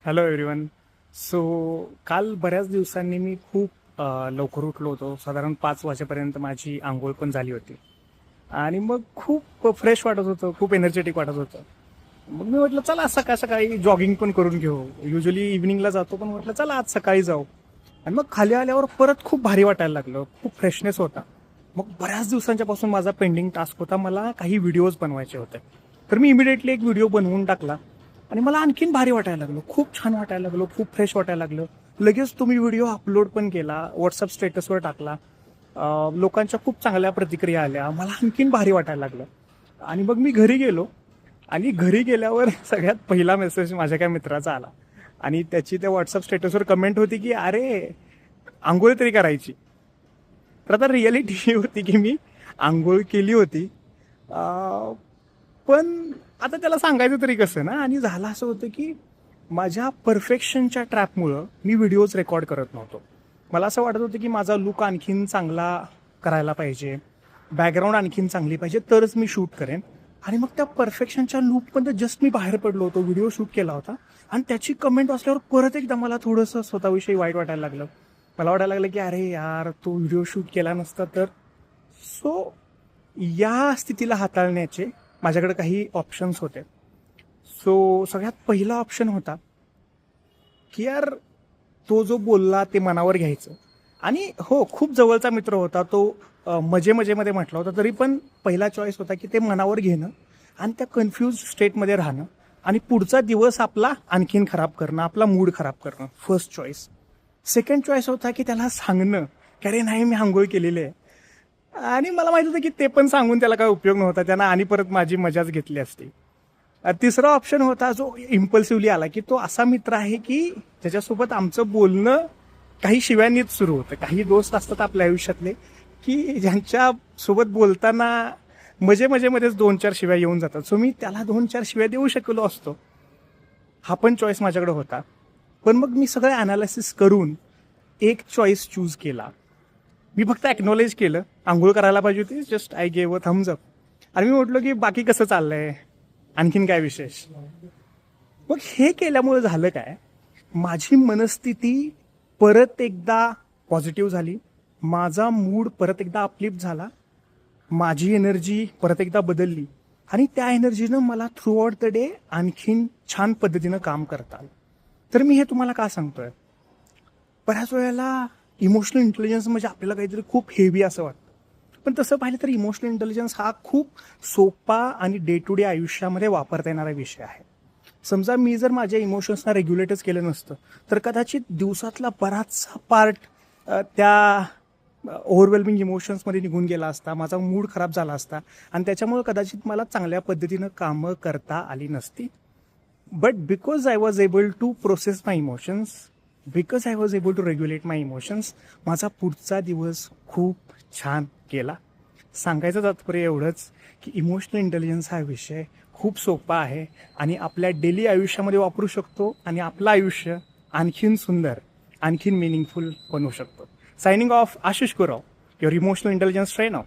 Hello everyone. So काल बऱ्याच दिवसांनी मी खूप लवकर उठलो होतो. साधारण 5 वाजेपर्यंत माझी आंघोळ पण झाली होती आणि मग खूप फ्रेश वाटत होतं, खूप एनर्जेटिक वाटत होतं. मग मी म्हटलं चला सकाळ सकाळी जॉगिंग पण करून घेऊ. युजली इव्हिनिंगला जातो, पण म्हटलं चला आज सकाळी जाऊ. आणि मग खाली आल्यावर परत खूप भारी वाटायला लागलं, खूप फ्रेशनेस होता. मग बऱ्याच दिवसांच्या पासून माझा पेंडिंग टास्क होता, मला काही व्हिडिओज बनवायचे होते. तर मी इमिडिएटली एक व्हिडिओ बनवून टाकला आणि मला आणखीन भारी वाटायला लागलं, खूप छान वाटायला लागलं, खूप फ्रेश वाटायला लागलं. लगेच तुम्ही व्हिडिओ अपलोड पण केला, व्हॉट्सअप स्टेटसवर टाकला. लोकांच्या खूप चांगल्या प्रतिक्रिया आल्या, मला आणखीन भारी वाटायला लागलं. आणि मग मी घरी गेलो आणि घरी गेल्यावर सगळ्यात पहिला मेसेज माझ्या काय मित्राचा आला आणि त्याची त्या व्हॉट्सअप स्टेटसवर कमेंट होती की अरे आंघोळ तरी करायची. तर आता रियालिटी ही होती की मी आंघोळ केली होती, पण आता त्याला सांगायचं तरी कसं ना. आणि झालं असं होतं की माझ्या परफेक्शनच्या ट्रॅपमुळं मी व्हिडिओज रेकॉर्ड करत नव्हतो. मला असं वाटत होतं की माझा लुक आणखीन चांगला करायला पाहिजे, बॅकग्राऊंड आणखीन चांगली पाहिजे, तरच मी शूट करेन. आणि मग त्या परफेक्शनच्या लूपमध्ये जस्ट मी बाहेर पडलो होतो, व्हिडिओ शूट केला होता आणि त्याची कमेंट वाचल्यावर परत एकदा मला थोडंसं स्वतःविषयी वाईट वाटायला लागलं. मला वाटायला लागलं की अरे यार, तो व्हिडिओ शूट केला नसता तर. सो या स्थितीला हाताळण्याचे माझ्याकडे काही ऑप्शन्स होते. सो सगळ्यात पहिला ऑप्शन होता की यार, तो जो बोलला ते मनावर घ्यायचं. आणि हो, खूप जवळचा मित्र होता तो, मजेमध्ये म्हटला होता, तरी पण पहिला चॉईस होता की ते मनावर घेणं आणि त्या कन्फ्यूज स्टेटमध्ये राहणं आणि पुढचा दिवस आपला आणखीन खराब करणं, आपला मूड खराब करणं. First choice. सेकंड चॉईस होता की त्याला सांगणं की अरे नाही, मी आंघोळ केलेली आहे. आणि मला माहित होतं की ते पण सांगून त्याला काय उपयोग नव्हता, त्यांना आणि परत माझी मजाच घेतली असती. तिसरा ऑप्शन होता जो इम्पल्सिव्हली आला, की तो असा मित्र आहे की ज्याच्यासोबत आमचं बोलणं काही शिव्यांनीच सुरू होतं. काही दोस्त असतात आपल्या आयुष्यातले की ज्यांच्या सोबत बोलताना मजेमध्येच 2-4 शिव्या येऊन जातात. सो मी त्याला 2-4 शिव्या देऊ शकलो असतो. हा पण चॉईस माझ्याकडे होता. पण मग मी सगळं अनालिसिस करून एक चॉईस चूज केला. मी फक्त एक्नॉलेज केलं, आंघोळ करायला पाहिजे होती, just I gave a thumbs up. आणि मी म्हटलो की बाकी कसं चाललंय, आणखीन काय विशेष. मग हे केल्यामुळे झालं काय, माझी मनस्थिती परत एकदा पॉझिटिव्ह झाली, माझा मूड परत एकदा अपलिफ्ट झाला, माझी एनर्जी परत एकदा बदलली आणि त्या एनर्जीनं मला थ्रू आउट द डे आणखीन छान पद्धतीनं काम करता आलं. तर मी हे तुम्हाला का सांगतोय, बऱ्याच वेळेला इमोशनल इंटेलिजन्स म्हणजे आपल्याला काहीतरी खूप हेवी असं वाटतं. पण तसं पाहिलं तर इमोशनल इंटेलिजन्स हा खूप सोपा आणि डे टू डे आयुष्यामध्ये वापरता येणारा विषय आहे. समजा मी जर माझ्या इमोशन्सना रेग्युलेटच केलं नसतं तर कदाचित दिवसातला बराचसा पार्ट त्या ओव्हरवेल्मिंग इमोशन्समध्ये निघून गेला असता, माझा मूड खराब झाला असता आणि त्याच्यामुळे कदाचित मला चांगल्या पद्धतीनं कामं करता आली नसती. But because I was able to process my emotions, because I was able to regulate my emotions, माझा पुढचा दिवस खूप छान गेला. सांगायचं तात्पर्य एवढंच की इमोशनल इंटेलिजन्स हा विषय खूप सोपा आहे आणि आपल्या डेली आयुष्यामध्ये वापरू शकतो आणि आपलं आयुष्य आणखीन सुंदर, आणखीन मिनिंगफुल बनवू शकतो. Signing off, Ashish Gurav, your emotional intelligence trainer.